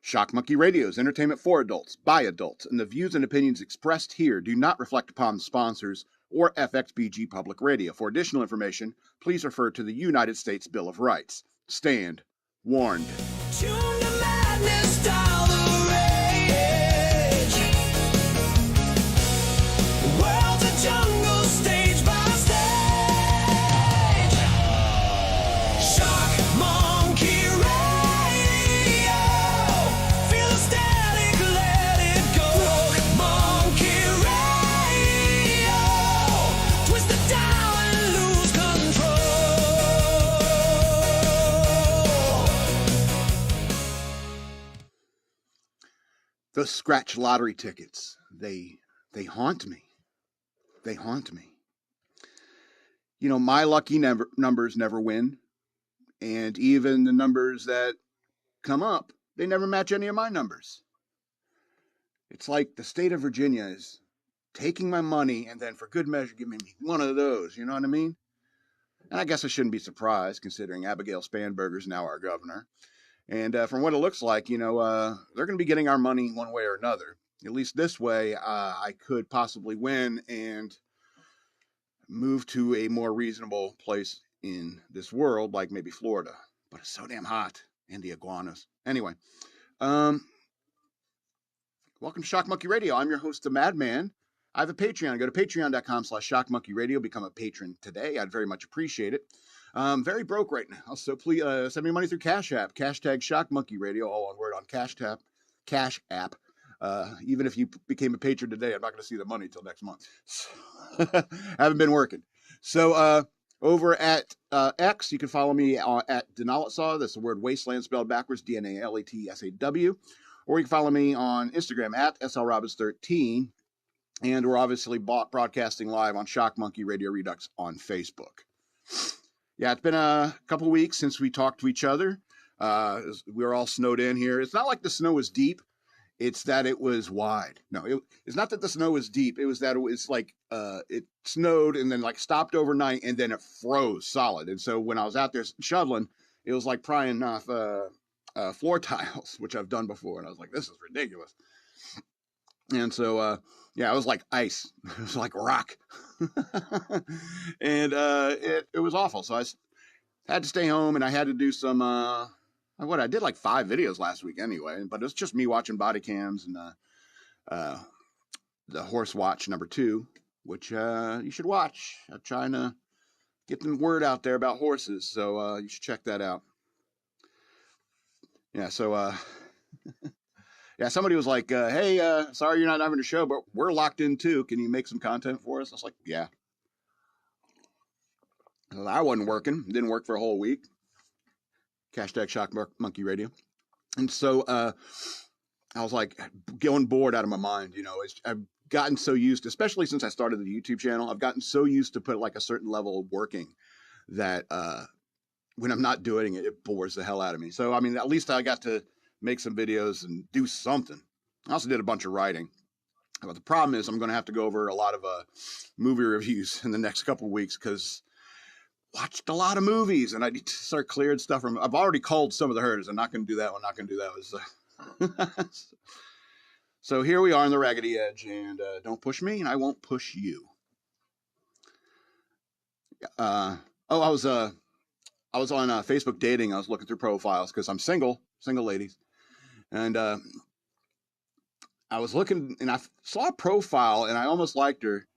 Shock Monkey Radio is entertainment for adults, by adults, and the views and opinions expressed here do not reflect upon the sponsors or FXBG Public Radio. For additional information, please refer to the United States Bill of Rights. Stand warned. Tune the madness down the rage. The world's a jungle stage by stage. Shock Monkey Radio. Feel the static, let it go. Monkey Radio. Twist it down and lose control. The scratch lottery tickets, they haunt me. They haunt me. You know, my lucky numbers never win. And even the numbers that come up, they never match any of my numbers. It's like the state of Virginia is taking my money and then for good measure giving me one of those, you know what I mean? And I guess I shouldn't be surprised considering Abigail Spanberger's now our governor. And from what it looks like, you know, they're going to be getting our money one way or another. At least this way, I could possibly win and move to a more reasonable place in this world, like maybe Florida. But it's so damn hot. And the iguanas. Anyway, welcome to Shock Monkey Radio. I'm your host, the Madman. I have a Patreon. Go to patreon.com/shockmonkeyradio. Become a patron today. I'd very much appreciate it. I'm very broke right now, so please send me money through Cash App. Hashtag Shock Monkey Radio, all one word on Cash App. Even if you became a patron today, I'm not going to see the money till next month. Haven't been working. So over at X, you can follow me at Denalitsaw. That's the word wasteland spelled backwards, DNALETSAW. Or you can follow me on Instagram at SLRobbins13. And we're obviously broadcasting live on Shock Monkey Radio Redux on Facebook. Yeah, it's been a couple weeks since we talked to each other. We were all snowed in here. It's not like the snow was deep. It's that it was wide. No, it's not that the snow was deep. It was that it was like it snowed and then like stopped overnight and then it froze solid. And so when I was out there shoveling, it was like prying off floor tiles, which I've done before. And I was like, this is ridiculous. And so, yeah, it was like ice. It was like rock. And it was awful. So I had to stay home and I had to do some, I did like 5 videos last week anyway, but it was just me watching body cams and the horse watch #2, which you should watch. I'm trying to get the word out there about horses. So you should check that out. Yeah, so yeah, somebody was like, hey, sorry you're not having a show, but we're locked in too. Can you make some content for us? I was like, yeah. Well, I wasn't working. Didn't work for a whole week. Hashtag Shock Monkey Radio. And so I was like going bored out of my mind. You know, I've gotten so used, especially since I started the YouTube channel, I've gotten so used to put like a certain level of working that when I'm not doing it, it bores the hell out of me. So, I mean, at least I got to make some videos and do something. I also did a bunch of writing. But the problem is I'm going to have to go over a lot of movie reviews in the next couple of weeks because watched a lot of movies and I need to start clearing stuff from. I've already called some of the herders. I'm not going to do that one. Not going to do that one. So here we are on the raggedy edge, and don't push me, and I won't push you. I was on Facebook dating. I was looking through profiles because I'm single ladies. And I was looking and I saw a profile and I almost liked her.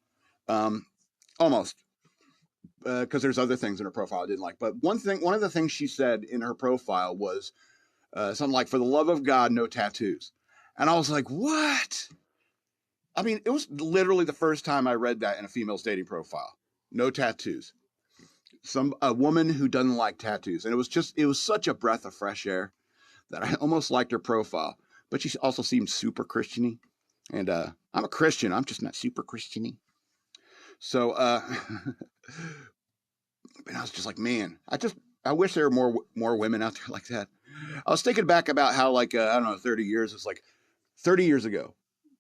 Almost. Because there's other things in her profile I didn't like. But one of the things she said in her profile was something like, for the love of God, no tattoos. And I was like, what? I mean, it was literally the first time I read that in a female's dating profile. No tattoos. A woman who doesn't like tattoos. And it was such a breath of fresh air that I almost liked her profile. But she also seemed super Christian-y. And I'm a Christian. I'm just not super Christian-y. So, and I was just like, man, I wish there were more women out there like that. I was thinking back about how, like, I don't know, 30 years, it's like 30 years ago,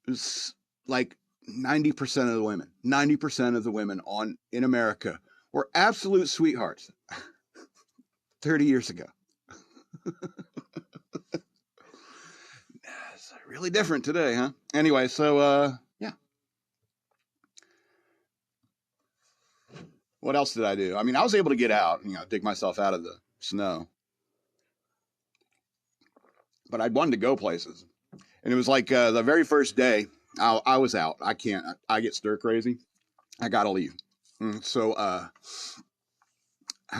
it was like 90% of the women in America were absolute sweethearts. 30 years ago. It's really different today, huh? Anyway, so, yeah. What else did I do? I mean, I was able to get out, dig myself out of the snow. But I wanted to go places. And it was like the very first day I was out. I get stir crazy. I got to leave. So I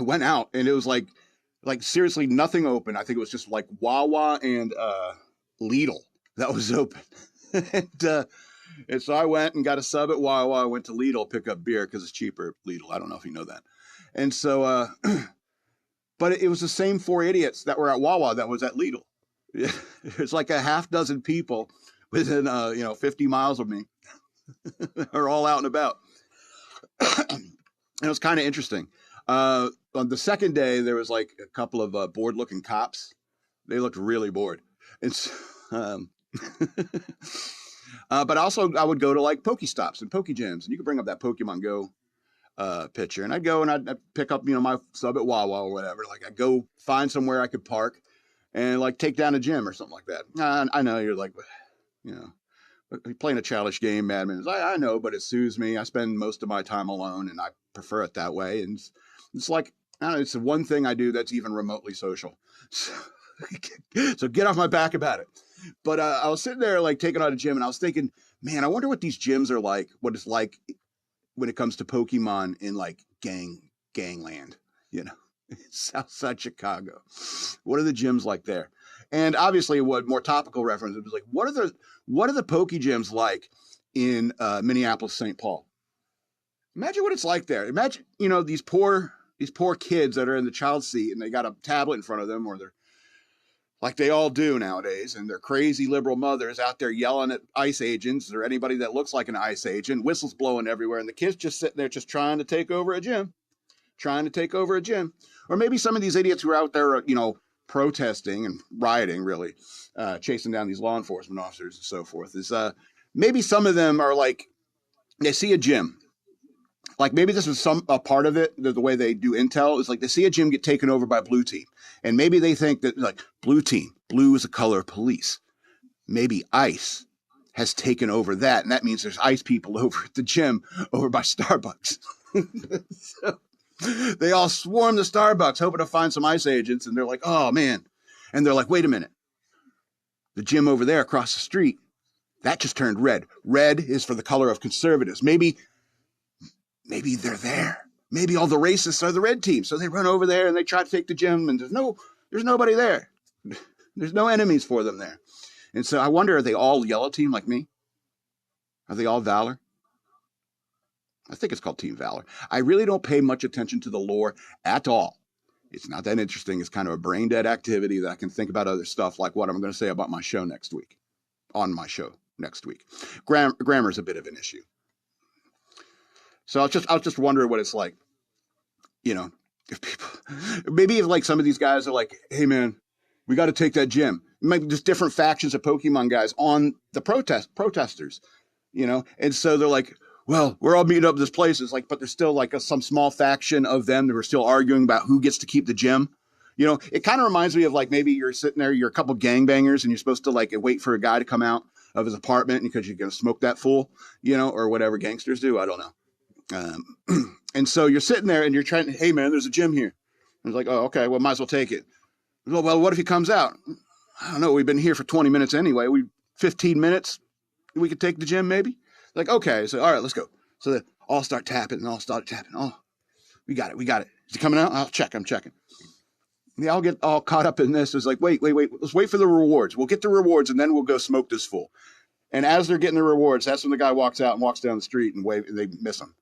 went out and it was like seriously nothing open. I think it was just like Wawa and Lidl that was open. and so I went and got a sub at Wawa. I went to Lidl, pick up beer because it's cheaper at Lidl. I don't know if you know that. And so, but it was the same 4 idiots that were at Wawa that was at Lidl. There's like a half dozen people within 50 miles of me are all out and about. And it was kind of interesting. On the second day, there was like a couple of bored looking cops. They looked really bored. And so, but also I would go to like Pokestops and Pokegems, and you could bring up that Pokemon Go picture, and I'd go and I'd pick up, my sub at Wawa or whatever. Like I'd go find somewhere I could park and like take down a gym or something like that. I know you're like, playing a childish game, Madman. I know, but it soothes me. I spend most of my time alone, and I prefer it that way. And it's like, I don't know, it's the one thing I do that's even remotely social. So get off my back about it. But I was sitting there like taking out a gym, and I was thinking, man, I wonder what these gyms are like, what it's like when it comes to Pokemon in like gangland, Southside Chicago. What are the gyms like there? And obviously, what more topical reference, it was like, what are the Poke gyms like in Minneapolis, St. Paul? Imagine what it's like there. Imagine, these poor kids that are in the child seat and they got a tablet in front of them, or they're like they all do nowadays, and their crazy liberal mothers out there yelling at ICE agents or anybody that looks like an ICE agent, whistles blowing everywhere, and the kids just sitting there just trying to take over a gym. Or maybe some of these idiots who are out there, protesting and rioting, really, chasing down these law enforcement officers and so forth, is maybe some of them are like, they see a gym. Like maybe this was a part of it, the way they do intel, is like they see a gym get taken over by blue team. And maybe they think that like blue team, blue is the color of police. Maybe ICE has taken over that. And that means there's ICE people over at the gym over by Starbucks. So they all swarm the Starbucks hoping to find some ICE agents. And they're like, oh man. And they're like, wait a minute. The gym over there across the street, that just turned red. Red is for the color of conservatives. Maybe they're there. Maybe all the racists are the red team. So they run over there and they try to take the gym, and there's nobody there. There's no enemies for them there. And so I wonder, are they all yellow team like me? Are they all Valor? I think it's called Team Valor. I really don't pay much attention to the lore at all. It's not that interesting. It's kind of a brain dead activity that I can think about other stuff, like what I'm going to say about my show next week. On my show next week. Grammar is a bit of an issue. So I'll just wonder what it's like, if people, maybe if like some of these guys are like, hey man, we got to take that gym. Maybe just different factions of Pokemon guys on the protesters, and so they're like, well, we're all meeting up at this place. It's like, but there's still like some small faction of them that are still arguing about who gets to keep the gym. It kind of reminds me of like, maybe you're sitting there, you're a couple gangbangers and you're supposed to like wait for a guy to come out of his apartment because you're going to smoke that fool, or whatever gangsters do. I don't know. And so you're sitting there and you're trying to, hey man, there's a gym here. And it's like, oh, okay, well, might as well take it. Well, what if he comes out? I don't know. We've been here for 20 minutes anyway. 15 minutes. We could take the gym maybe. Like, okay. So, all right, let's go. So they all start tapping and all start tapping. Oh, we got it. Is he coming out? I'm checking. Yeah, I'll get all caught up in this. It's like, wait. Let's wait for the rewards. We'll get the rewards and then we'll go smoke this fool. And as they're getting the rewards, that's when the guy walks out and walks down the street and they miss him.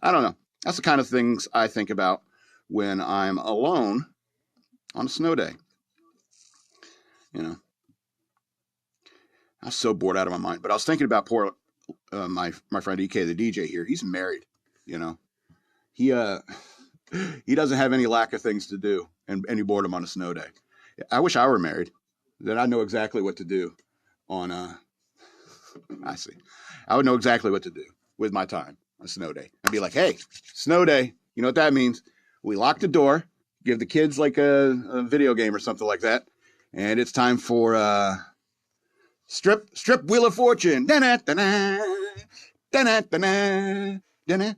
I don't know. That's the kind of things I think about when I'm alone on a snow day. I was so bored out of my mind. But I was thinking about poor my friend EK, the DJ here. He's married. He doesn't have any lack of things to do and any boredom on a snow day. I wish I were married. Then I know exactly what to do on I see. I would know exactly what to do with my time on a snow day. I'd be like, hey, snow day. You know what that means? We lock the door, give the kids like a video game or something like that, And it's time for Strip Wheel of Fortune. Da-na, da-na, da-na, da-na, da-na,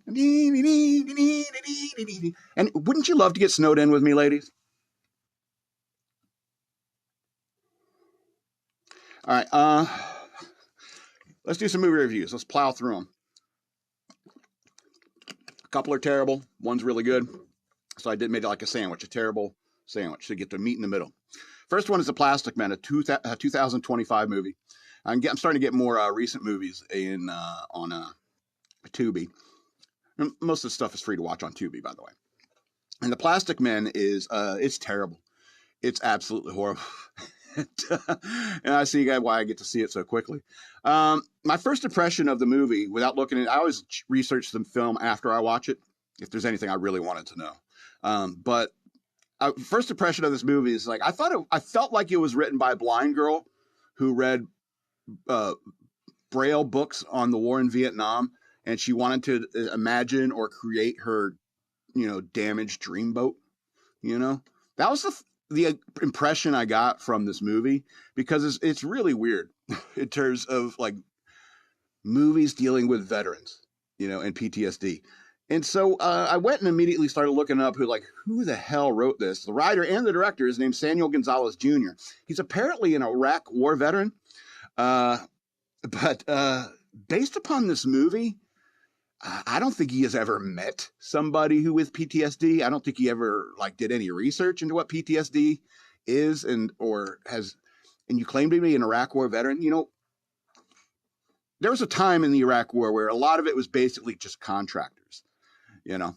and wouldn't you love to get snowed in with me, ladies? All right, let's do some movie reviews. Let's plow through them. A couple are terrible. One's really good. So I did make it like a sandwich, a terrible sandwich to get the meat in the middle. First one is The Plastic Man, a 2025 movie. I'm starting to get more recent movies on Tubi. Most of the stuff is free to watch on Tubi, by the way. And The Plastic Man is it's terrible. It's absolutely horrible. And I see why I get to see it so quickly. My first impression of the movie, without looking at it, I always research the film after I watch it, if there's anything I really wanted to know. But first impression of this movie is like, I felt like it was written by a blind girl who read Braille books on the war in Vietnam, and she wanted to imagine or create her, damaged dreamboat. That was the impression I got from this movie, because it's really weird in terms of like movies dealing with veterans, and PTSD. And so I went and immediately started looking up who the hell wrote this. The writer and the director is named Samuel Gonzalez Jr. He's apparently an Iraq war veteran. But based upon this movie, I don't think he has ever met somebody who with PTSD. I don't think he ever did any research into what PTSD is and you claim to be an Iraq war veteran. There was a time in the Iraq war where a lot of it was basically just contractors, and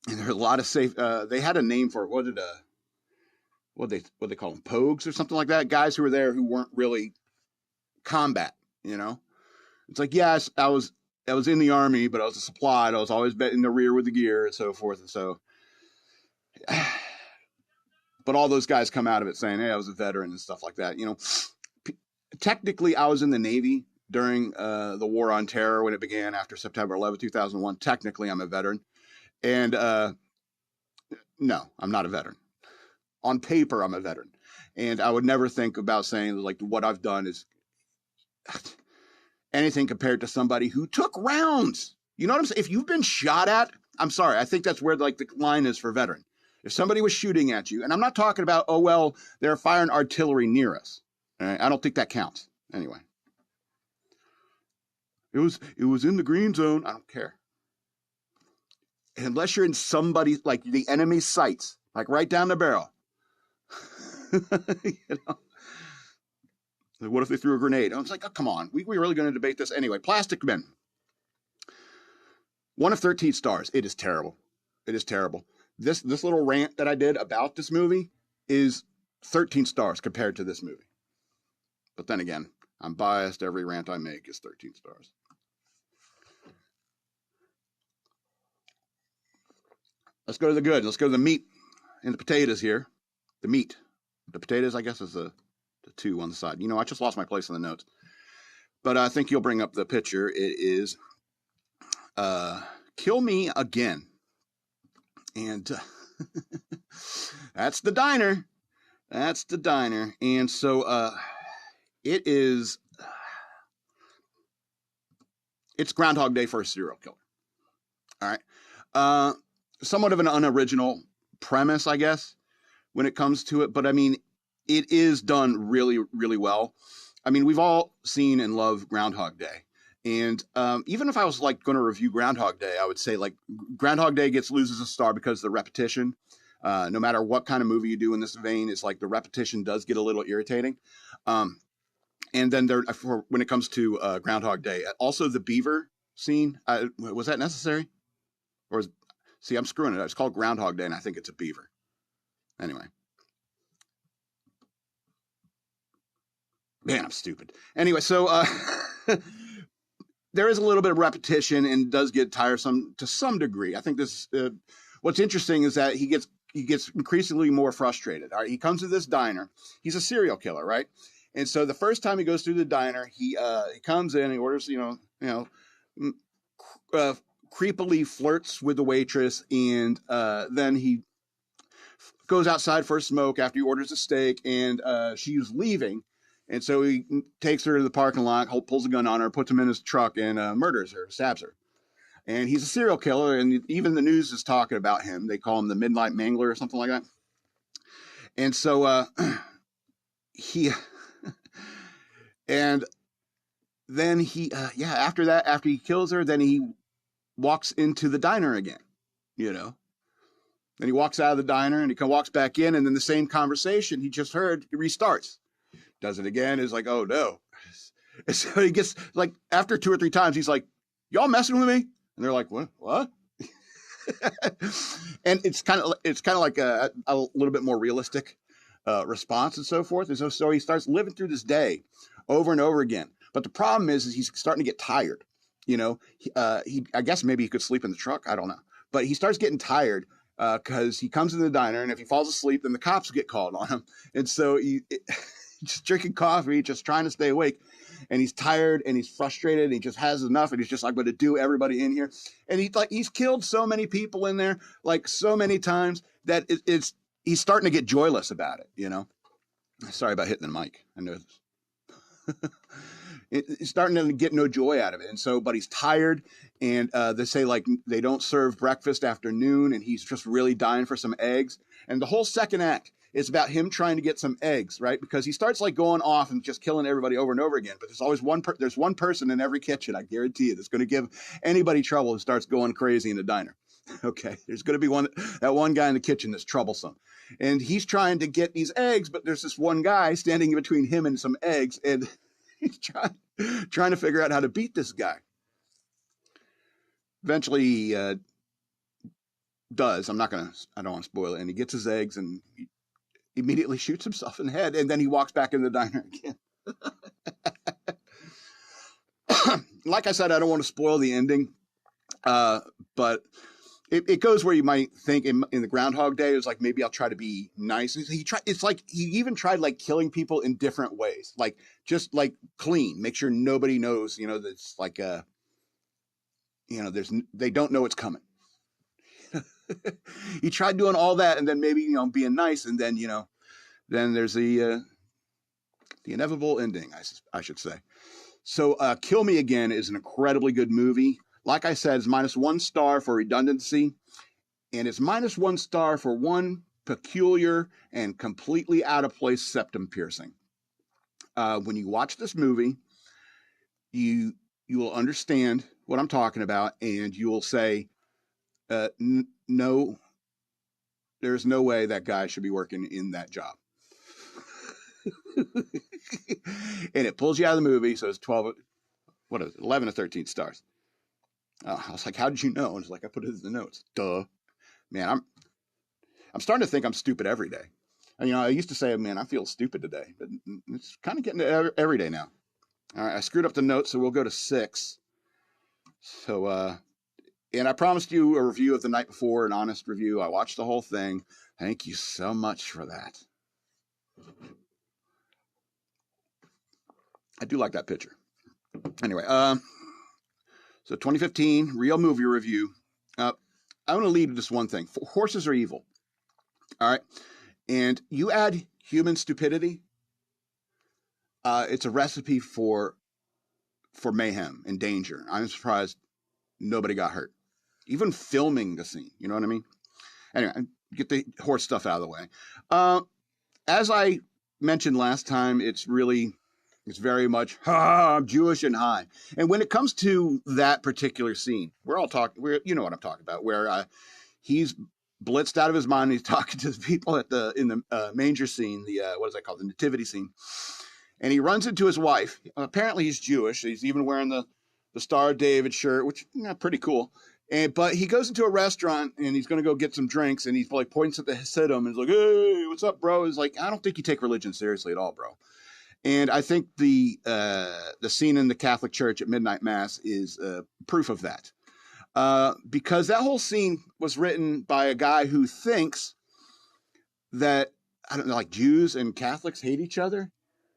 there were a lot of they had a name for it. What they call them? Pogues or something like that. Guys who were there who weren't really combat, It's like, yes, I was in the Army, but I was a supplied. I was always in the rear with the gear and so forth. And so, but all those guys come out of it saying, hey, I was a veteran and stuff like that. Technically, I was in the Navy during the War on Terror when it began after September 11, 2001. Technically, I'm a veteran. And no, I'm not a veteran. On paper, I'm a veteran. And I would never think about saying what I've done is anything compared to somebody who took rounds. You know what I'm saying? If you've been shot at, I'm sorry. I think that's where the line is for veteran. If somebody was shooting at you, and I'm not talking about, oh, well, they're firing artillery near us. Right? I don't think that counts. Anyway. It was in the green zone. I don't care. Unless you're in somebody, the enemy's sights, right down the barrel. What if they threw a grenade? I was like, oh, come on. We're really going to debate this? Anyway, Plastic Men. 1 of 13 stars. It is terrible. It is terrible. This little rant that I did about this movie is 13 stars compared to this movie. But then again, I'm biased. Every rant I make is 13 stars. Let's go to the good. Let's go to the meat and the potatoes here. The meat. The potatoes, I guess, is the 2 on the side. I just lost my place in the notes. But I think you'll bring up the picture. It is Kill Me Again. And that's the diner. That's the diner. And so it is... It's Groundhog Day for a serial killer. All right. Somewhat of an unoriginal premise, I guess, when it comes to it. But, I mean, it is done really, really well. I mean, we've all seen and loved Groundhog Day. And even if I was going to review Groundhog Day, I would say Groundhog Day loses a star because of the repetition. No matter what kind of movie you do in this vein, it's the repetition does get a little irritating. And then when it comes to Groundhog Day, also the beaver scene, was that necessary? See, I'm screwing it up. It's called Groundhog Day, and I think it's a beaver. Anyway. Man, I'm stupid. Anyway, so there is a little bit of repetition and does get tiresome to some degree. I think this what's interesting is that he gets increasingly more frustrated. All right, he comes to this diner. He's a serial killer, right? And so the first time he goes through the diner, he comes in, he orders, creepily flirts with the waitress, and then he goes outside for a smoke after he orders a steak, and she's leaving. And so he takes her to the parking lot, pulls a gun on her, puts him in his truck, and murders her, stabs her. And he's a serial killer, and even the news is talking about him. They call him the Midnight Mangler or something like that. And so he, and then he, after that, after he kills her, then he walks into the diner again, you know. Then he walks out of the diner and he walks back in, and then the same conversation he just heard, he restarts. Does it again, is like, oh no. And so he gets, like, after 2 or 3 times, he's like, y'all messing with me? And they're like, what? And it's kind of like a little bit more realistic response and so forth. And so he starts living through this day over and over again. But the problem is he's starting to get tired. You know, I guess maybe he could sleep in the truck. I don't know. But he starts getting tired because he comes in the diner, and if he falls asleep, then the cops get called on him. And so he's just drinking coffee, just trying to stay awake. And he's tired and he's frustrated and he just has enough. And he's just like, I'm going to do everybody in here. And he's killed so many people in there, like so many times, that he's starting to get joyless about it, you know? Sorry about hitting the mic. I know this. It's starting to get no joy out of it. And so, but he's tired, and they say, like, they don't serve breakfast after noon, and he's just really dying for some eggs. And the whole second act is about him trying to get some eggs, right? Because he starts like going off and just killing everybody over and over again. But there's always there's one person in every kitchen, I guarantee you, that's going to give anybody trouble who starts going crazy in the diner. Okay, there's going to be that one guy in the kitchen that's troublesome. And he's trying to get these eggs, but there's this one guy standing in between him and some eggs, and he's trying to figure out how to beat this guy. Eventually, he does. I don't want to spoil it. And he gets his eggs, and he immediately shoots himself in the head, and then he walks back in the diner again. Like I said, I don't want to spoil the ending, but it goes where you might think in the Groundhog Day, it was like, maybe I'll try to be nice. It's like he even tried like killing people in different ways, like just like clean, make sure nobody knows, you know, that's like you know, they don't know it's coming. He tried doing all that, and then maybe, you know, being nice, and then, you know, then there's the inevitable ending, I should say. So Kill Me Again is an incredibly good movie. Like I said, it's -1 star for redundancy, and it's -1 star for one peculiar and completely out of place septum piercing. When you watch this movie, you will understand what I'm talking about, and you will say, no, there's no way that guy should be working in that job. And it pulls you out of the movie, so it's 11 or 13 stars. I was like, how did you know? And it's like, I put it in the notes. Duh. Man, I'm starting to think I'm stupid every day. And, you know, I used to say, man, I feel stupid today, but it's kind of getting to every day now. All right, I screwed up the notes, so we'll go to 6. So, and I promised you a review of the night before, an honest review. I watched the whole thing. Thank you so much for that. I do like that picture. Anyway, so 2015, real movie review. I want to lead with this one thing. Horses are evil. All right. And you add human stupidity, it's a recipe for mayhem and danger. I'm surprised nobody got hurt. Even filming the scene, you know what I mean? Anyway, get the horse stuff out of the way. As I mentioned last time, it's very much, I'm Jewish and high. And when it comes to that particular scene, you know what I'm talking about, where he's blitzed out of his mind. He's talking to the people in the manger scene, what is that called? The nativity scene. And he runs into his wife. Apparently he's Jewish. He's even wearing the Star of David shirt, which pretty cool. But he goes into a restaurant and he's going to go get some drinks, and he's like points at the Hasidim and he's like, hey, what's up, bro? He's like, I don't think you take religion seriously at all, bro. And I think the scene in the Catholic Church at midnight mass is proof of that. Because that whole scene was written by a guy who thinks that, I don't know, like Jews and Catholics hate each other.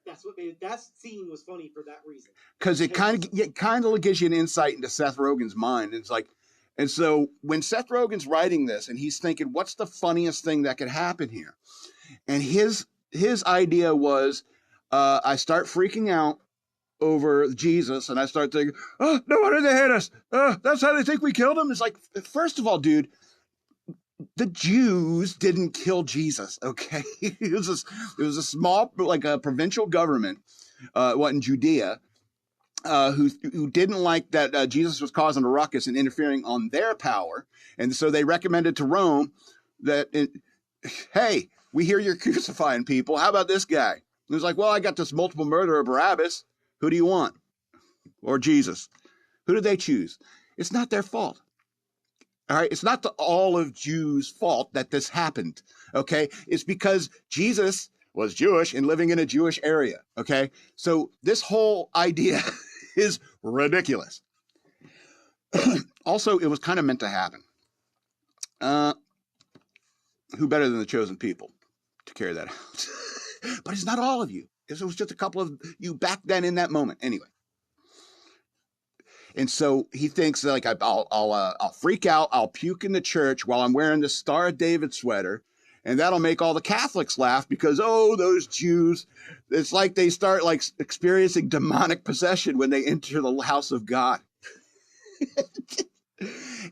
That's what made that scene was funny for that reason. Because it kind of gives you an insight into Seth Rogen's mind. It's like, And so when Seth Rogen's writing this and he's thinking, what's the funniest thing that could happen here? And his idea was, I start freaking out over Jesus, and I start thinking, oh, no wonder they hate us. That's how they think we killed him. It's like, first of all, dude, the Jews didn't kill Jesus, okay? It was a small, like a provincial government, in Judea, who didn't like that Jesus was causing a ruckus and interfering on their power. And so they recommended to Rome that, hey, we hear you're crucifying people. How about this guy? And it was like, well, I got this multiple murderer, Barabbas. Who do you want? Or Jesus? Who did they choose? It's not their fault. All right. It's not all of Jews' fault that this happened. Okay. It's because Jesus was Jewish and living in a Jewish area. Okay. So this whole idea is ridiculous. Also, it was kind of meant to happen. Who better than the chosen people to carry that out? But it's not all of you. It was just a couple of you back then in that moment. Anyway. And so he thinks like I'll freak out, I'll puke in the church while I'm wearing the Star of David sweater, and that'll make all the Catholics laugh because, oh, those Jews, it's like they start like experiencing demonic possession when they enter the house of God.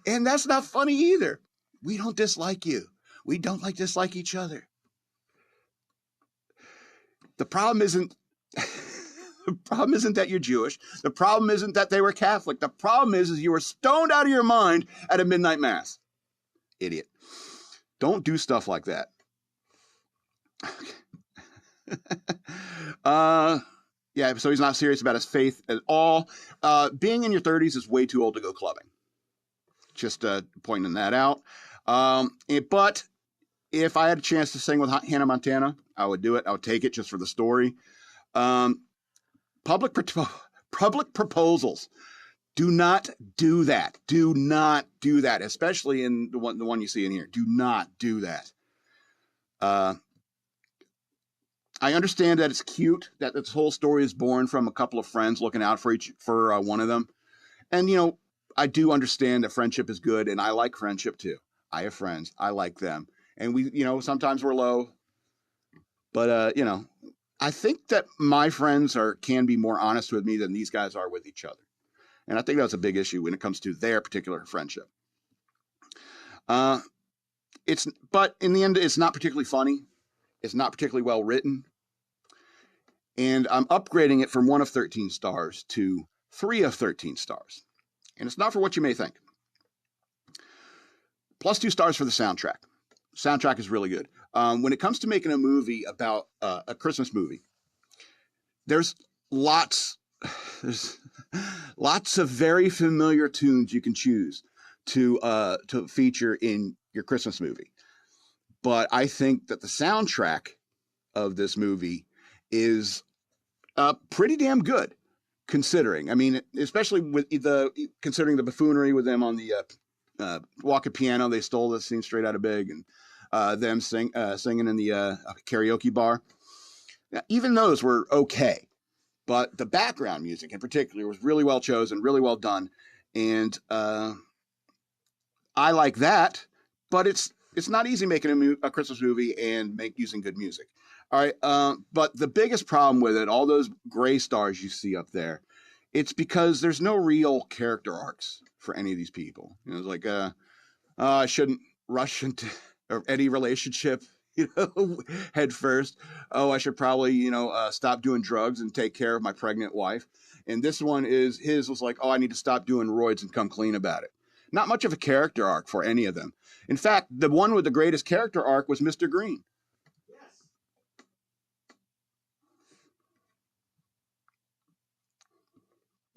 And that's not funny either. We don't dislike you. We don't dislike each other. The problem isn't that you're Jewish. The problem isn't that they were Catholic. The problem is you were stoned out of your mind at a midnight mass. Idiot. Don't do stuff like that. Yeah, so he's not serious about his faith at all. Being in your 30s is way too old to go clubbing. Just pointing that out. But if I had a chance to sing with Hannah Montana, I would do it. I would take it just for the story. Public proposals. Do not do that. Do not do that, especially in the one you see in here. Do not do that. I understand that it's cute that this whole story is born from a couple of friends looking out for one of them. And, you know, I do understand that friendship is good, and I like friendship too. I have friends. I like them. And we, you know, sometimes we're low. But, you know, I think that my friends can be more honest with me than these guys are with each other. And I think that's a big issue when it comes to their particular friendship. But in the end, it's not particularly funny. It's not particularly well written. And I'm upgrading it from 1 of 13 stars to 3 of 13 stars. And it's not for what you may think. Plus 2 stars for the soundtrack. Soundtrack is really good. When it comes to making a movie about a Christmas movie, there's lots of very familiar tunes you can choose to feature in your Christmas movie. But I think that the soundtrack of this movie is pretty damn good, considering. I mean, especially with considering the buffoonery with them on the walking piano. They stole this scene straight out of Big, and them singing in the karaoke bar. Now, even those were okay, but the background music in particular was really well chosen, really well done, and I like that. But it's not easy making a Christmas movie and using good music. All right, but the biggest problem with it, all those gray stars you see up there, it's because there's no real character arcs for any of these people. You know, it's like, I shouldn't rush into any relationship, you know, head first. Oh, I should probably, stop doing drugs and take care of my pregnant wife. And this one was like, oh, I need to stop doing roids and come clean about it. Not much of a character arc for any of them. In fact, the one with the greatest character arc was Mr. Green.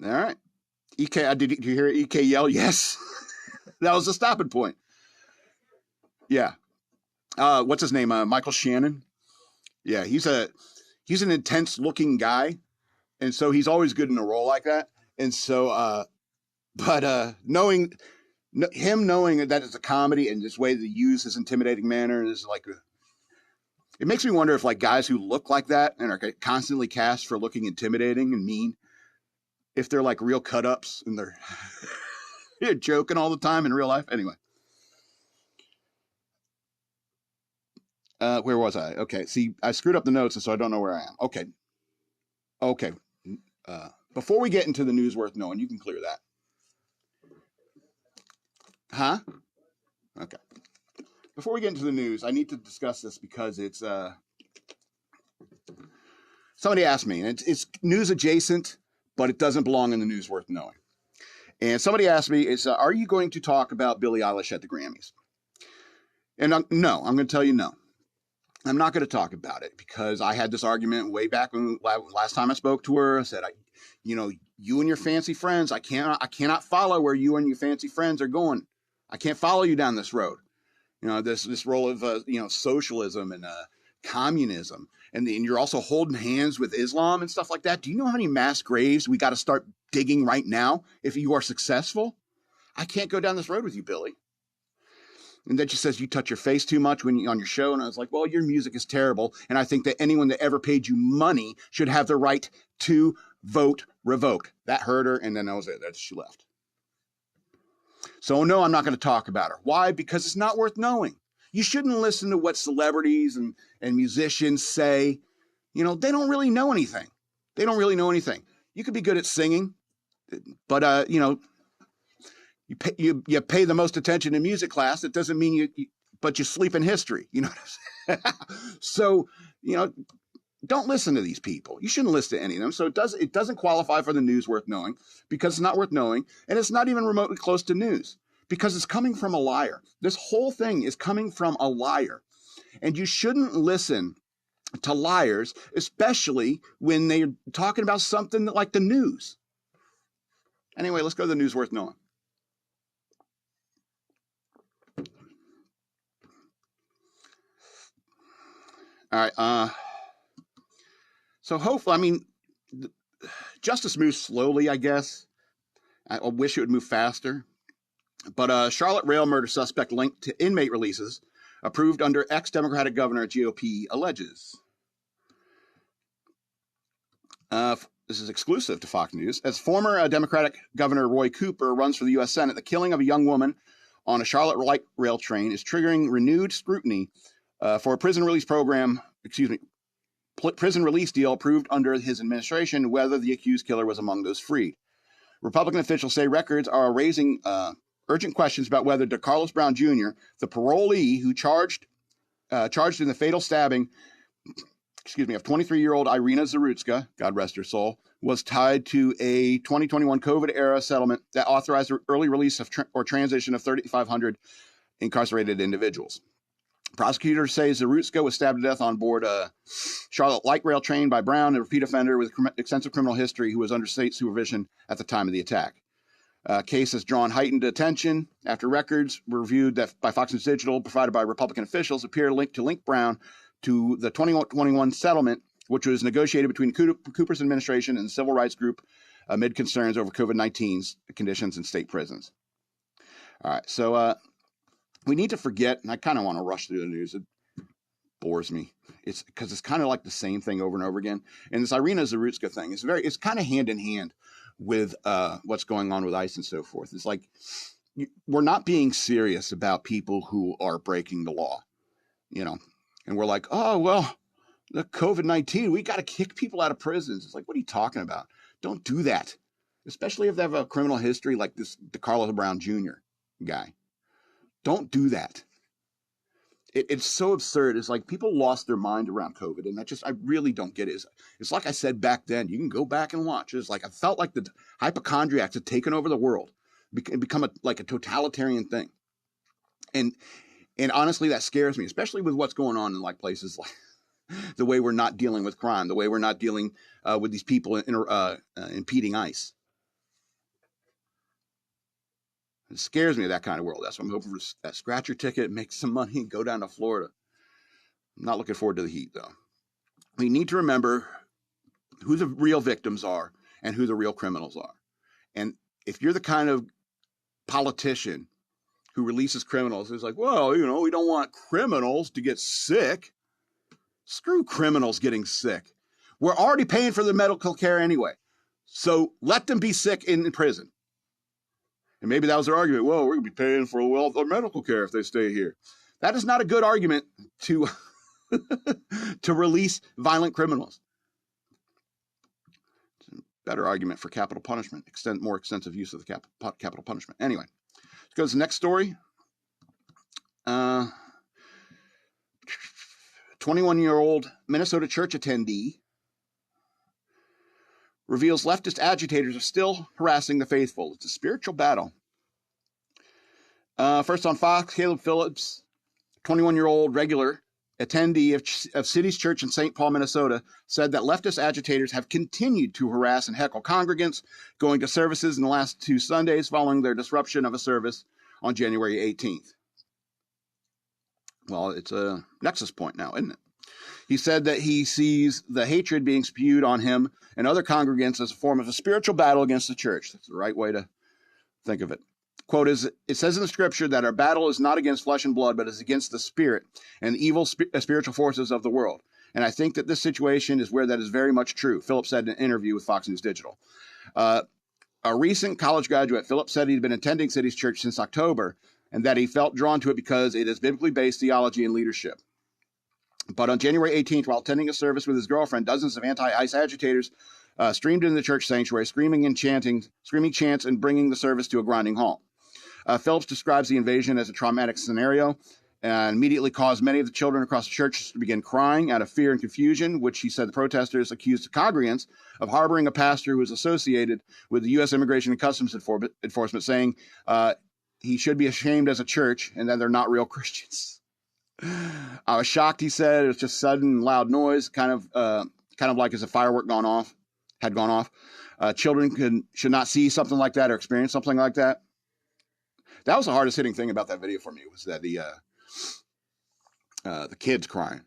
All right. EK, did you hear EK yell? Yes. That was the stopping point. Yeah. What's his name? Michael Shannon. Yeah, he's an intense looking guy. And so he's always good in a role like that. And so, knowing that it's a comedy and this way to use his intimidating manner is like, it makes me wonder if like guys who look like that and are constantly cast for looking intimidating and mean, if they're like real cut ups and they're You're joking all the time in real life. Anyway. Where was I? Okay. See, I screwed up the notes, and so I don't know where I am. Okay. Okay. Before we get into the news worth knowing, you can clear that. Huh? Okay. Before we get into the news, I need to discuss this because it's somebody asked me, and it's news adjacent, but it doesn't belong in the news worth knowing. And somebody asked me, are you going to talk about Billie Eilish at the Grammys? And no, I'm going to tell you no. I'm not going to talk about it because I had this argument way back when last time I spoke to her. I said, you and your fancy friends, I cannot follow where you and your fancy friends are going. I can't follow you down this road. This role of socialism and communism, and you're also holding hands with Islam and stuff like that. Do you know how many mass graves we got to start digging right now if you are successful? I can't go down this road with you, Billie. And then she says, you touch your face too much when you're on your show. And I was like, well, your music is terrible. And I think that anyone that ever paid you money should have the right to vote revoke. That hurt her. And then that was it. She left. So no, I'm not going to talk about her. Why? Because it's not worth knowing. You shouldn't listen to what celebrities and musicians say. They don't really know anything. They don't really know anything. You could be good at singing, but you pay the most attention in music class. It doesn't mean but you sleep in history. You know what I'm saying? So, don't listen to these people. You shouldn't listen to any of them. So it doesn't qualify for the news worth knowing because it's not worth knowing. And it's not even remotely close to news because it's coming from a liar. This whole thing is coming from a liar. And you shouldn't listen to liars, especially when they're talking about something like the news. Anyway, let's go to the news worth knowing. All right. So hopefully, justice moves slowly, I guess. I wish it would move faster. But Charlotte rail murder suspect linked to inmate releases approved under ex-Democratic governor GOP alleges. This is exclusive to Fox News. As former Democratic Governor Roy Cooper runs for the U.S. Senate, the killing of a young woman on a Charlotte light rail train is triggering renewed scrutiny for a prison release deal approved under his administration, whether the accused killer was among those freed. Republican officials say records are raising urgent questions about whether DeCarlos Brown Jr., the parolee who charged in the fatal stabbing, of 23-year-old Irina Zarutska, God rest her soul, was tied to a 2021 COVID-era settlement that authorized the early release of or transition of 3,500 incarcerated individuals. Prosecutors say Zarutska was stabbed to death on board a Charlotte light rail train by Brown, a repeat offender with extensive criminal history who was under state supervision at the time of the attack. Case has drawn heightened attention after records were reviewed by Fox News Digital provided by Republican officials appear linked to link Brown to the 2021 settlement, which was negotiated between Cooper's administration and the civil rights group amid concerns over COVID-19's conditions in state prisons. All right, so we need to forget, and I kind of want to rush through the news. It bores me. It's because it's kind of like the same thing over and over again. And this Irina Zarutska thing is it's kind of hand in hand with what's going on with ICE and so forth. It's like we're not being serious about people who are breaking the law, and we're like, oh, well, the COVID-19, we got to kick people out of prisons. It's like, what are you talking about? Don't do that, especially if they have a criminal history like this DeCarlos Brown Jr. guy. Don't do that. It's so absurd. It's like people lost their mind around COVID, and I really don't get it. It's like I said back then. You can go back and watch. It's like I felt like the hypochondriacs had taken over the world, become a totalitarian thing. And honestly, that scares me, especially with what's going on in like places like the way we're not dealing with crime, the way we're not dealing with these people impeding ICE. It scares me, that kind of world. That's why I'm hoping for that scratch your ticket, make some money, and go down to Florida. I'm not looking forward to the heat, though. We need to remember who the real victims are and who the real criminals are. And if you're the kind of politician who releases criminals, it's like, well, we don't want criminals to get sick. Screw criminals getting sick. We're already paying for their medical care anyway. So let them be sick in prison. And maybe that was their argument. Well, we're going to be paying for their medical care if they stay here. That is not a good argument to, to release violent criminals. It's a better argument for capital punishment, more extensive use of the capital punishment. Anyway, let's go to the next story. 21-year-old Minnesota church attendee reveals leftist agitators are still harassing the faithful. It's a spiritual battle. First on Fox, Caleb Phillips, 21-year-old regular attendee of City's Church in St. Paul, Minnesota, said that leftist agitators have continued to harass and heckle congregants going to services in the last 2 Sundays following their disruption of a service on January 18th. Well, it's a nexus point now, isn't it? He said that he sees the hatred being spewed on him and other congregants as a form of a spiritual battle against the church. That's the right way to think of it. Quote, it says in the scripture that our battle is not against flesh and blood, but is against the spirit and the evil spiritual forces of the world. And I think that this situation is where that is very much true, Phillips said in an interview with Fox News Digital. A recent college graduate, Phillips said he'd been attending City's Church since October and that he felt drawn to it because it is biblically based theology and leadership. But on January 18th, while attending a service with his girlfriend, dozens of anti-ICE agitators streamed into the church sanctuary, screaming chants and bringing the service to a grinding halt. Phillips describes the invasion as a traumatic scenario and immediately caused many of the children across the church to begin crying out of fear and confusion, which he said the protesters accused the congregants of harboring a pastor who was associated with the U.S. Immigration and Customs Enforcement, saying he should be ashamed as a church and that they're not real Christians. I was shocked, he said. It was just sudden loud noise, kind of like as a firework had gone off. Children should not see something like that or experience something like that. That was the hardest hitting thing about that video for me, was that the kids crying.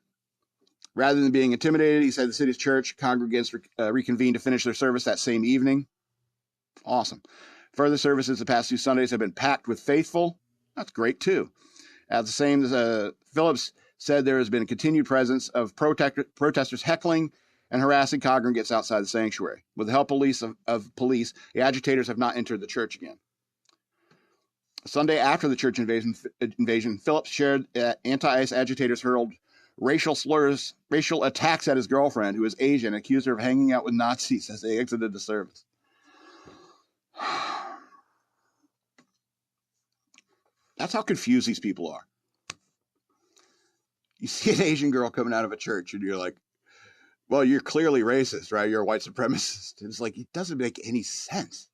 Rather than being intimidated, he said the city's church congregants reconvened to finish their service that same evening. Awesome. Further services the past 2 Sundays have been packed with faithful. That's great too. At the same, Phillips said there has been a continued presence of protesters heckling and harassing congregants outside the sanctuary. With the help of police, the agitators have not entered the church again. Sunday after the church invasion, Phillips shared that anti-ICE agitators hurled racial slurs, racial attacks at his girlfriend, who is Asian, and accused her of hanging out with Nazis as they exited the service. That's how confused these people are. You see an Asian girl coming out of a church, and you're like, well, you're clearly racist, right? You're a white supremacist. It's like, it doesn't make any sense.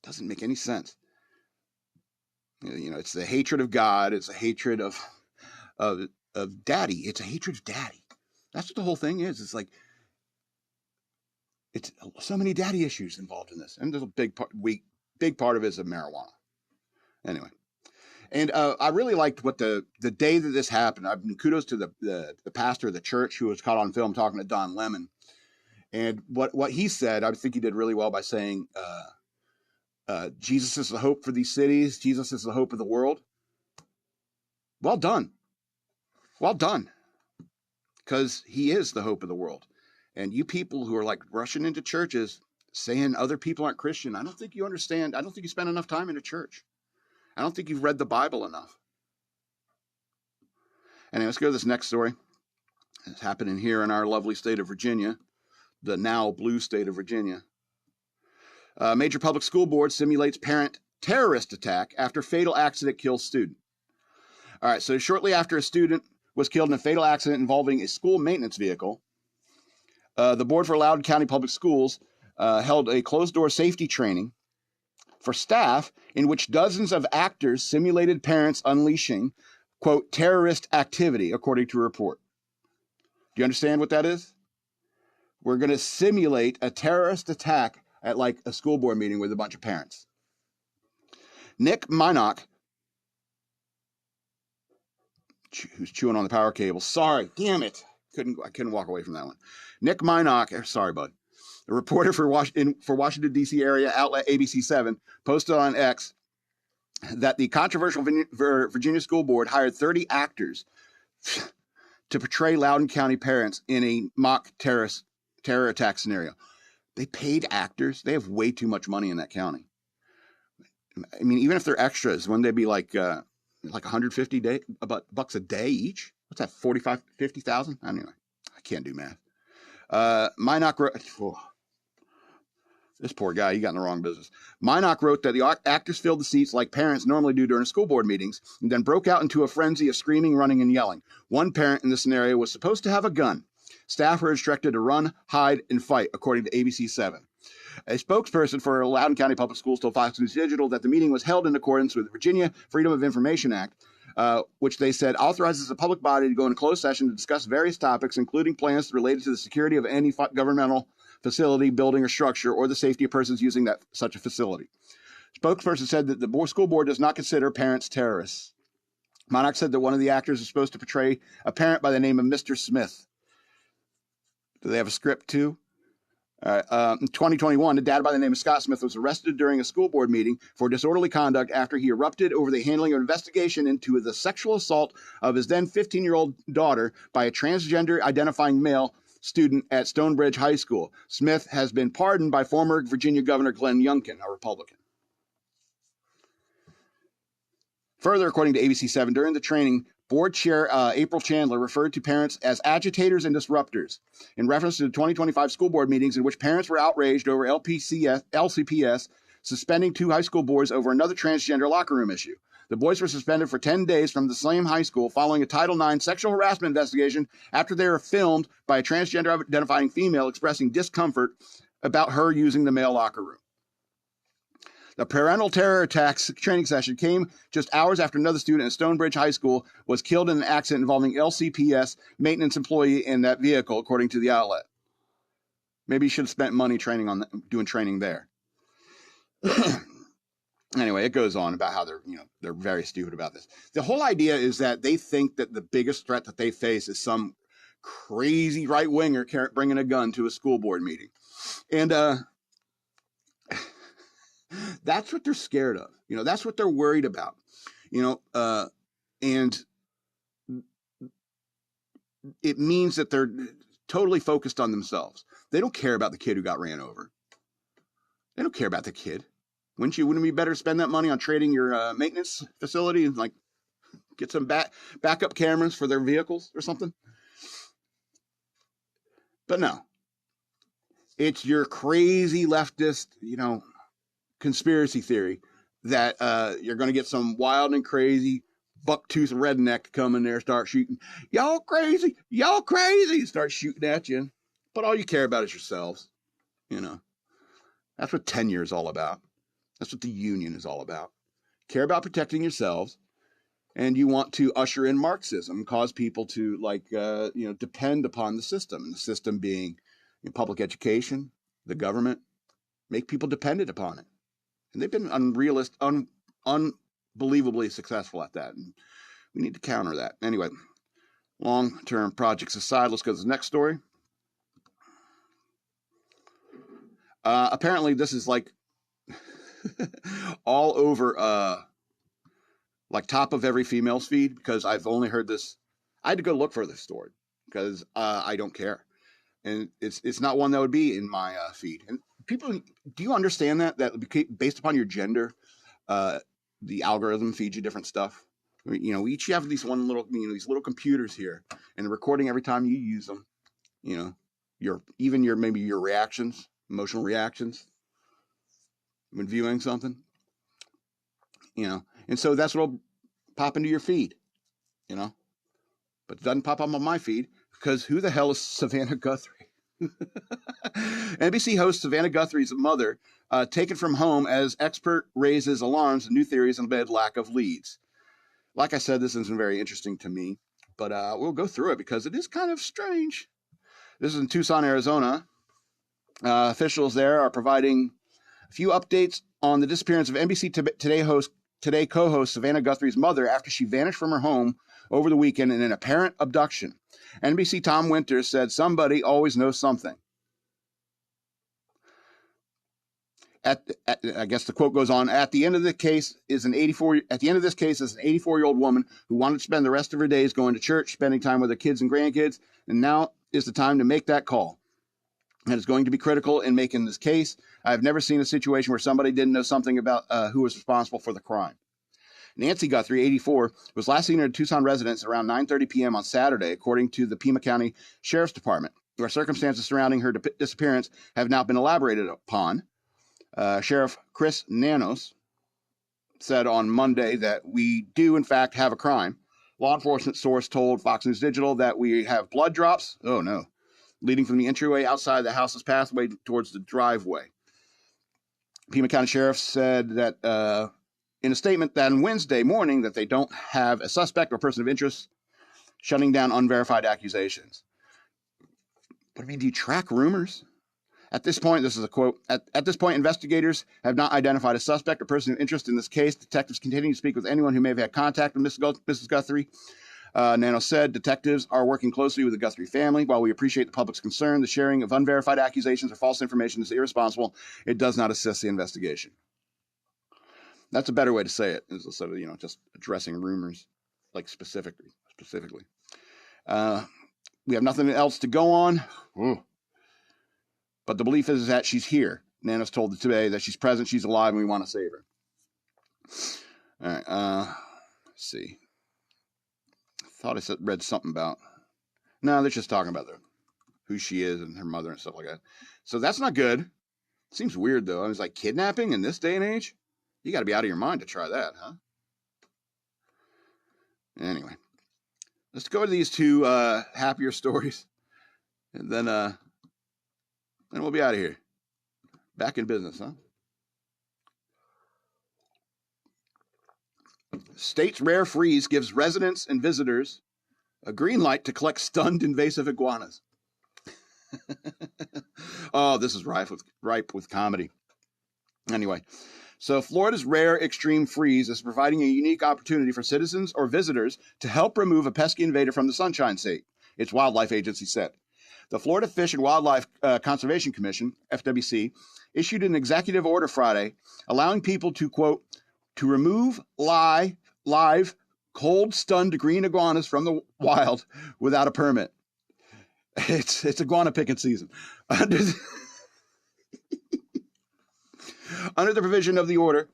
It doesn't make any sense. You know, it's the hatred of God. It's a hatred of daddy. It's a hatred of daddy. That's what the whole thing is. It's like, it's so many daddy issues involved in this. And there's a big part of it is of marijuana. Anyway. And I really liked what the day that this happened. Kudos to the pastor of the church who was caught on film talking to Don Lemon. And what he said, I think he did really well by saying, Jesus is the hope for these cities. Jesus is the hope of the world. Well done. Well done. Because he is the hope of the world. And you people who are like rushing into churches saying other people aren't Christian, I don't think you understand. I don't think you spend enough time in a church. I don't think you've read the Bible enough. Anyway, let's go to this next story. It's happening here in our lovely state of Virginia, the now blue state of Virginia. Major public school board simulates parent terrorist attack after fatal accident kills student. All right, so shortly after a student was killed in a fatal accident involving a school maintenance vehicle, the board for Louden County Public Schools held a closed-door safety training for staff in which dozens of actors simulated parents unleashing, quote, terrorist activity, according to a report. Do you understand what that is? We're going to simulate a terrorist attack at like a school board meeting with a bunch of parents. Nick Minock, who's chewing on the power cable. Sorry, damn it. I couldn't walk away from that one. Nick Minock, sorry, bud. A reporter for Washington, D.C. area outlet ABC7 posted on X that the controversial Virginia School Board hired 30 actors to portray Loudoun County parents in a mock terror attack scenario. They paid actors. They have way too much money in that county. I mean, even if they're extras, wouldn't they be like 150 bucks a day each? What's that? 45, 50,000? Anyway, I can't do math. Minock wrote, this poor guy, he got in the wrong business. Minock wrote that the actors filled the seats like parents normally do during school board meetings, and then broke out into a frenzy of screaming, running, and yelling. One parent in the scenario was supposed to have a gun. Staff were instructed to run, hide, and fight, according to ABC 7. A spokesperson for Loudon County Public Schools told Fox News Digital that the meeting was held in accordance with the Virginia Freedom of Information Act, which they said authorizes a public body to go into closed session to discuss various topics, including plans related to the security of any governmental facility, building, or structure, or the safety of persons using such a facility. Spokesperson said that the school board does not consider parents terrorists. Monarch said that one of the actors is supposed to portray a parent by the name of Mr. Smith. Do they have a script too? In 2021, a dad by the name of Scott Smith was arrested during a school board meeting for disorderly conduct after he erupted over the handling of an investigation into the sexual assault of his then 15-year-old daughter by a transgender identifying male student at Stonebridge High School. Smith has been pardoned by former Virginia Governor Glenn Youngkin, a Republican. Further, according to ABC 7, during the training, board chair April Chandler referred to parents as agitators and disruptors in reference to the 2025 school board meetings in which parents were outraged over LCPS suspending 2 high school boys over another transgender locker room issue. The boys were suspended for 10 days from the same high school following a Title IX sexual harassment investigation after they were filmed by a transgender identifying female expressing discomfort about her using the male locker room. The parental terror attacks training session came just hours after another student at Stonebridge High School was killed in an accident involving LCPS maintenance employee in that vehicle, according to the outlet. Maybe you should have spent money doing training there. Anyway, it goes on about how they're very stupid about this. The whole idea is that they think that the biggest threat that they face is some crazy right-winger bringing a gun to a school board meeting. And that's what they're scared of. That's what they're worried about. And it means that they're totally focused on themselves. They don't care about the kid who got ran over. They don't care about the kid. Wouldn't it be better to spend that money on trading your maintenance facility and get some backup cameras for their vehicles or something? But no, it's your crazy leftist, conspiracy theory that you're going to get some wild and crazy buck-toothed redneck come in there, start shooting. Y'all crazy, start shooting at you. But all you care about is yourselves. That's what tenure is all about. That's what the union is all about. Care about protecting yourselves, and you want to usher in Marxism, cause people to depend upon the system, and the system being public education, the government, make people dependent upon it. And they've been unbelievably successful at that. And we need to counter that. Anyway, long-term projects aside, let's go to the next story. Apparently, this is all over top of every female's feed, because I've only heard this. I had to go look for this story because I don't care. And it's not one that would be in my feed. And people, do you understand that based upon your gender, the algorithm feeds you different stuff? We each have these these little computers here, and they're recording every time you use them. Maybe your reactions, emotional reactions when viewing something. And so that's what'll pop into your feed. But it doesn't pop up on my feed because who the hell is Savannah Guthrie? NBC host Savannah Guthrie's mother taken from home as expert raises alarms and new theories amid lack of leads. Like I said, this isn't very interesting to me, but we'll go through it because it is kind of strange. This is in Tucson, Arizona. Officials there are providing a few updates on the disappearance of NBC Today co-host Savannah Guthrie's mother after she vanished from her home over the weekend in an apparent abduction. NBC Tom Winters said somebody always knows something. I guess the quote goes on, at the end of this case is an 84-year-old woman who wanted to spend the rest of her days going to church, spending time with her kids and grandkids, and now is the time to make that call. and is going to be critical in making this case. I've never seen a situation where somebody didn't know something about who was responsible for the crime. Nancy Guthrie, 84, was last seen at a Tucson residence around 9:30 p.m. on Saturday, according to the Pima County Sheriff's Department, where circumstances surrounding her disappearance have not been elaborated upon. Sheriff Chris Nanos said on Monday that we do, in fact, have a crime. Law enforcement source told Fox News Digital that we have blood drops, oh no, leading from the entryway outside the house's pathway towards the driveway. Pima County Sheriff said that in a statement that on Wednesday morning that they don't have a suspect or person of interest, shutting down unverified accusations. But I mean, do you track rumors? At this point, this is a quote, at this point, investigators have not identified a suspect or person of interest in this case. Detectives continue to speak with anyone who may have had contact with Mrs. Guthrie. Nano said detectives are working closely with the Guthrie family. While we appreciate the public's concern, the sharing of unverified accusations or false information is irresponsible. It does not assist the investigation. That's a better way to say it, instead of, just addressing rumors, like specifically. We have nothing else to go on. Ooh. But the belief is that she's here. Nana's told today that she's present, she's alive, and we want to save her. All right, let's see. I thought I read something about... No, they're just talking about who she is and her mother and stuff like that. So that's not good. Seems weird, though. I was like, kidnapping in this day and age? You got to be out of your mind to try that, huh? Anyway, let's go to these two happier stories, and then we'll be out of here. Back in business, huh? State's rare freeze gives residents and visitors a green light to collect stunned invasive iguanas. Oh, this is ripe with comedy. Anyway, so Florida's rare extreme freeze is providing a unique opportunity for citizens or visitors to help remove a pesky invader from the Sunshine State, its wildlife agency said. The Florida Fish and Wildlife Conservation Commission, FWC, issued an executive order Friday allowing people to, quote, to remove live, cold-stunned green iguanas from the wild without a permit. It's iguana picking season. Under the provision of the order,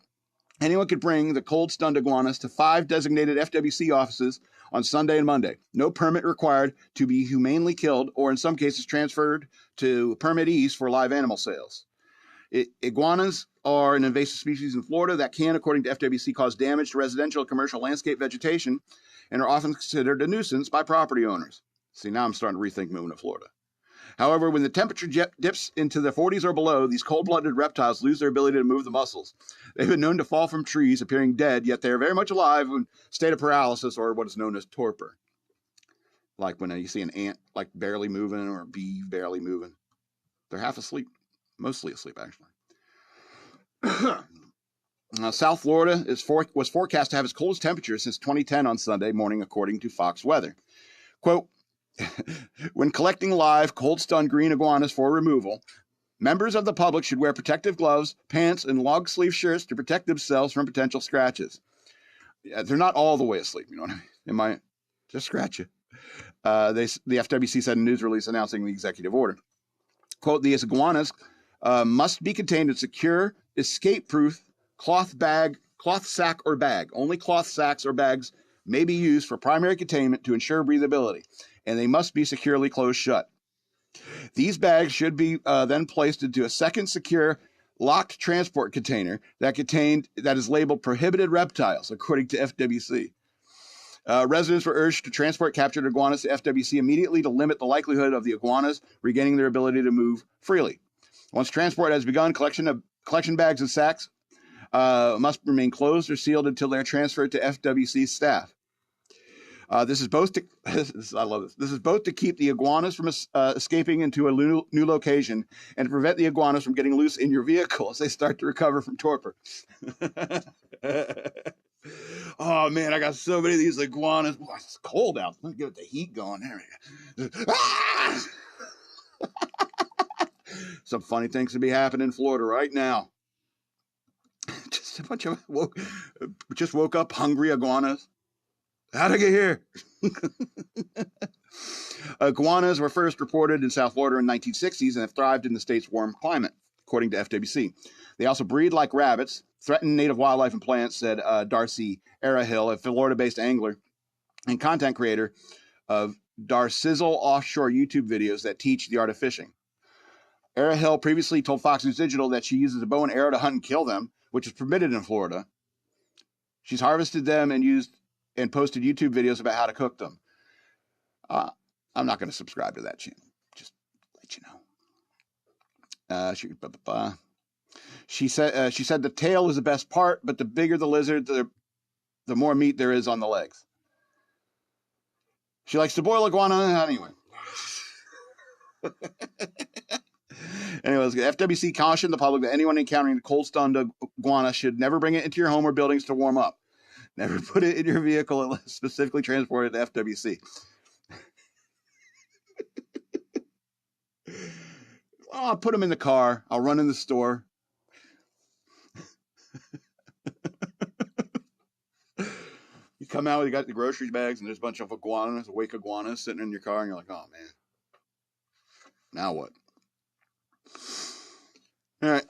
anyone could bring the cold-stunned iguanas to 5 designated FWC offices on Sunday and Monday. No permit required to be humanely killed or in some cases transferred to permittees for live animal sales. Iguanas are an invasive species in Florida that can, according to FWC, cause damage to residential and commercial landscape vegetation and are often considered a nuisance by property owners. See, now I'm starting to rethink moving to Florida. However, when the temperature dips into the 40s or below, these cold-blooded reptiles lose their ability to move the muscles. They've been known to fall from trees, appearing dead, yet they are very much alive in state of paralysis or what is known as torpor. Like when you see an ant like barely moving or a bee barely moving. They're half asleep, mostly asleep actually. South Florida was forecast to have its coldest temperature since 2010 on Sunday morning, according to Fox Weather. Quote, when collecting live, cold-stunned green iguanas for removal, members of the public should wear protective gloves, pants, and long-sleeve shirts to protect themselves from potential scratches. They're not all the way asleep, you know what I mean? They might just scratch you. The FWC said in a news release announcing the executive order. Quote, the iguanas must be contained in secure, escape-proof cloth sack or bag. Only cloth sacks or bags may be used for primary containment to ensure breathability, and they must be securely closed shut. These bags should be then placed into a second secure locked transport container that is labeled prohibited reptiles, according to FWC. Residents were urged to transport captured iguanas to FWC immediately to limit the likelihood of the iguanas regaining their ability to move freely. Once transport has begun, collection bags and sacks must remain closed or sealed until they're transferred to FWC staff. This is both to I love this. This is both to keep the iguanas from escaping into a new location and to prevent the iguanas from getting loose in your vehicle as they start to recover from torpor. Oh man, I got so many of these iguanas. Oh, it's cold out. Let me get the heat going. There we go. Ah! Some funny things to be happening in Florida right now. Just a bunch of woke up hungry iguanas. How'd I get here? Iguanas were first reported in South Florida in the 1960s and have thrived in the state's warm climate, according to FWC. They also breed like rabbits, threaten native wildlife and plants, said Darcy Arahill, a Florida-based angler and content creator of Darcizzle offshore YouTube videos that teach the art of fishing. Arahill previously told Fox News Digital that she uses a bow and arrow to hunt and kill them, which is permitted in Florida. She's harvested them and posted YouTube videos about how to cook them. I'm not going to subscribe to that channel. Just let you know. She said the tail is the best part, but the bigger the lizard, the more meat there is on the legs. She likes to boil iguana anyway. Anyways, FWC cautioned the public that anyone encountering a cold-stunned iguana should never bring it into your home or buildings to warm up. Never put it in your vehicle unless specifically transported to FWC. Well, I'll put them in the car. I'll run in the store. You come out, you got the grocery bags, and there's a bunch of iguanas, awake iguanas sitting in your car, and you're like, oh, man. Now what? All right.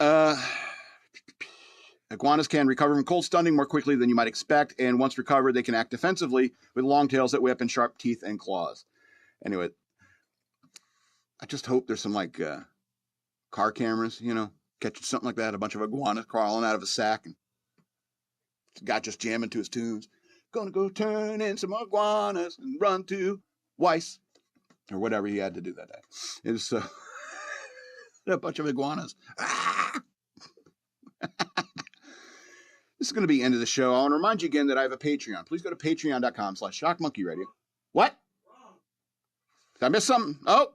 Iguanas can recover from cold stunning more quickly than you might expect, and once recovered, they can act defensively with long tails that whip and sharp teeth and claws. Anyway, I just hope there's some, like, car cameras, catching something like that, a bunch of iguanas crawling out of a sack, and the guy just jamming to his tunes. Gonna go turn in some iguanas and run to Weiss, or whatever he had to do that day. It was a bunch of iguanas. This is going to be the end of the show. I want to remind you again that I have a Patreon. Please go to patreon.com/shockmonkeyradio. What? Did I miss something? Oh.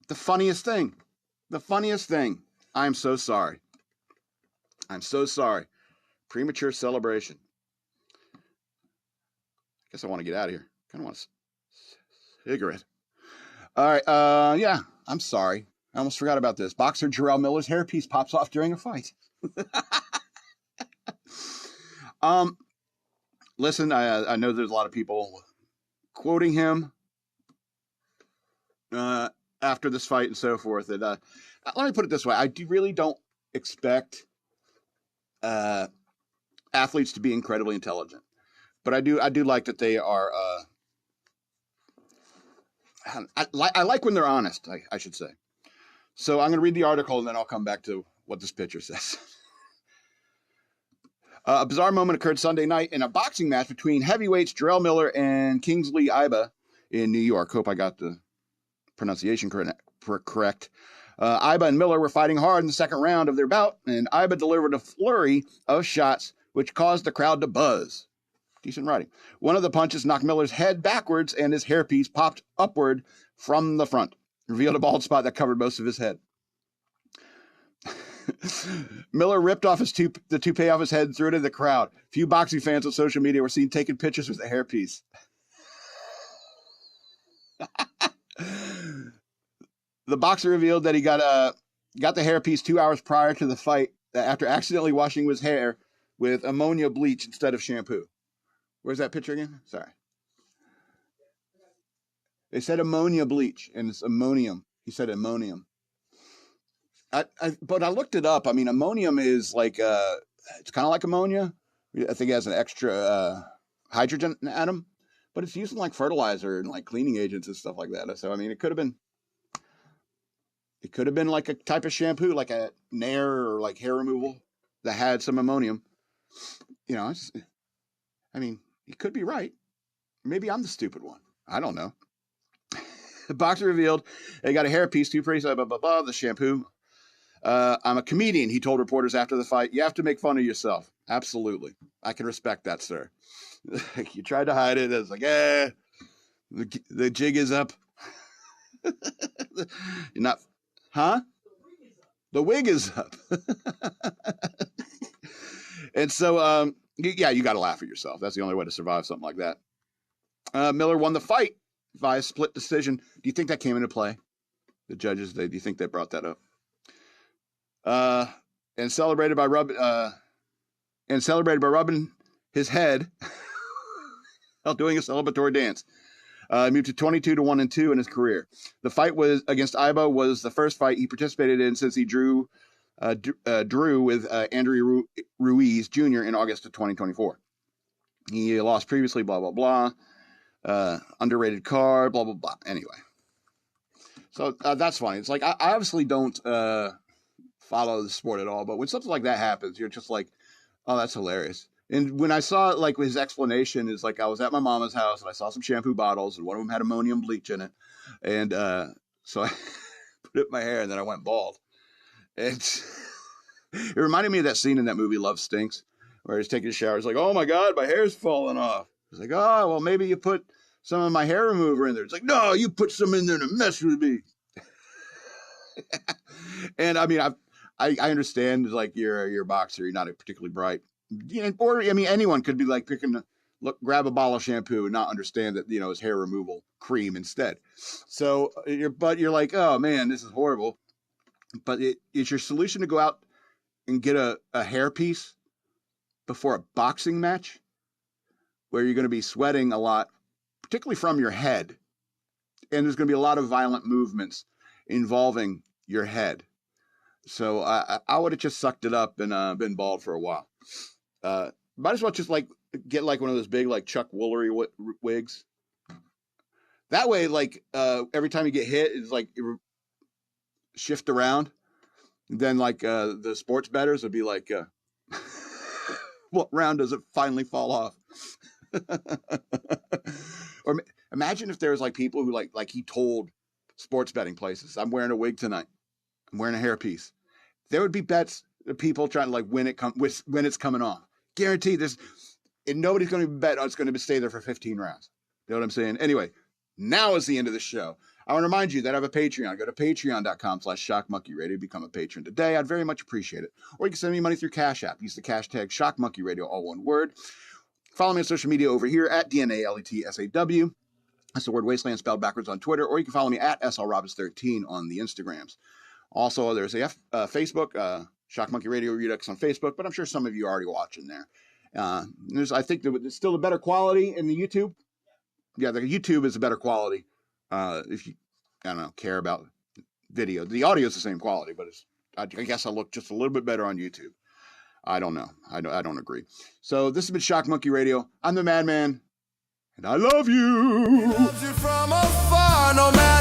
The funniest thing. I'm so sorry. Premature celebration. I guess I want to get out of here. Kind of want a cigarette. All right. Yeah, I'm sorry. I almost forgot about this. Boxer Jarrell Miller's hairpiece pops off during a fight. Listen, I know there's a lot of people quoting him after this fight and so forth. And let me put it this way: I really don't expect athletes to be incredibly intelligent, but I do like that they are. I like when they're honest. I should say. So I'm going to read the article and then I'll come back to what this picture says. A bizarre moment occurred Sunday night in a boxing match between heavyweights Jarrell Miller and Kingsley Iba in New York. Hope I got the pronunciation correct. Iba and Miller were fighting hard in the second round of their bout, and Iba delivered a flurry of shots, which caused the crowd to buzz. Decent writing. One of the punches knocked Miller's head backwards, and his hairpiece popped upward from the front, revealed a bald spot that covered most of his head. Miller ripped off the toupee off his head and threw it into the crowd. Few boxing fans on social media were seen taking pictures with the hairpiece. The boxer revealed that he got the hairpiece 2 hours prior to the fight after accidentally washing his hair with ammonia bleach instead of shampoo. Where's that picture again? Sorry. They said ammonia bleach, and it's ammonium. He said ammonium. But I looked it up. I mean, ammonium is like, it's kind of like ammonia. I think it has an extra hydrogen atom, but it's used in like fertilizer and like cleaning agents and stuff like that. So, I mean, it could have been like a type of shampoo, like a Nair or like hair removal that had some ammonium. I mean, he could be right. Maybe I'm the stupid one. I don't know. The boxer revealed they got a hairpiece, toothpaste, the shampoo. I'm a comedian, he told reporters after the fight. You have to make fun of yourself. Absolutely. I can respect that, sir. You tried to hide it. It's like, the jig is up. You're not, huh? The wig is up. And so, yeah, you got to laugh at yourself. That's the only way to survive something like that. Miller won the fight via split decision. Do you think that came into play? The judges, do you think they brought that up? And celebrated by rubbing his head while doing a celebratory dance. Moved to 22-1-2 in his career. The fight was against Ibo was the first fight he participated in since he drew with Andrew Ruiz Jr. in August of 2024. He lost previously, blah, blah, blah. Underrated card, blah, blah, blah. Anyway. So that's funny. It's like, I obviously don't follow the sport at all, but when something like that happens, you're just like, oh, that's hilarious. And when I saw like his explanation is like, I was at my mama's house and I saw some shampoo bottles and one of them had ammonium bleach in it. And so I put it in my hair and then I went bald. And it reminded me of that scene in that movie, Love Stinks, where he's taking a shower. He's like, oh my God, my hair's falling off. He's like, oh, well, maybe you put some of my hair remover in there. It's like, no, you put some in there to mess with me. And I mean, I understand, like, you're a boxer, you're not particularly bright. Or, I mean, anyone could be like grab a bottle of shampoo and not understand that, it's hair removal cream instead. So, you're like, oh man, this is horrible. But it's your solution to go out and get a hairpiece before a boxing match where you're going to be sweating a lot, particularly from your head. And there's going to be a lot of violent movements involving your head. So I would have just sucked it up and been bald for a while. Might as well just like get like one of those big like Chuck Woolery wigs. That way, like every time you get hit, it's like shift around. And then like the sports bettors would be like, what round does it finally fall off? Or imagine if there was like people who like he told sports betting places, I'm wearing a wig tonight. I'm wearing a hairpiece. There would be bets of people trying to like when it's coming off. Guaranteed this, and nobody's going to bet it's going to stay there for 15 rounds. You know what I'm saying? Anyway, now is the end of the show. I want to remind you that I have a Patreon. Go to patreon.com/shockmonkeyradio. Become a patron today. I'd very much appreciate it. Or you can send me money through Cash App. Use the hashtag shockmonkeyradio, all one word. Follow me on social media over here at DNALETSAW. That's the word wasteland spelled backwards on Twitter. Or you can follow me at SLRobbins13 on the Instagrams. Also, there's a Facebook, Shock Monkey Radio Redux on Facebook, but I'm sure some of you are already watching there. I think there's still a better quality in the YouTube. Yeah, the YouTube is a better quality. If you, care about video. The audio is the same quality, but I guess I look just a little bit better on YouTube. I don't know. I don't agree. So this has been Shock Monkey Radio. I'm the Madman, and I love you. He loves you from afar, no matter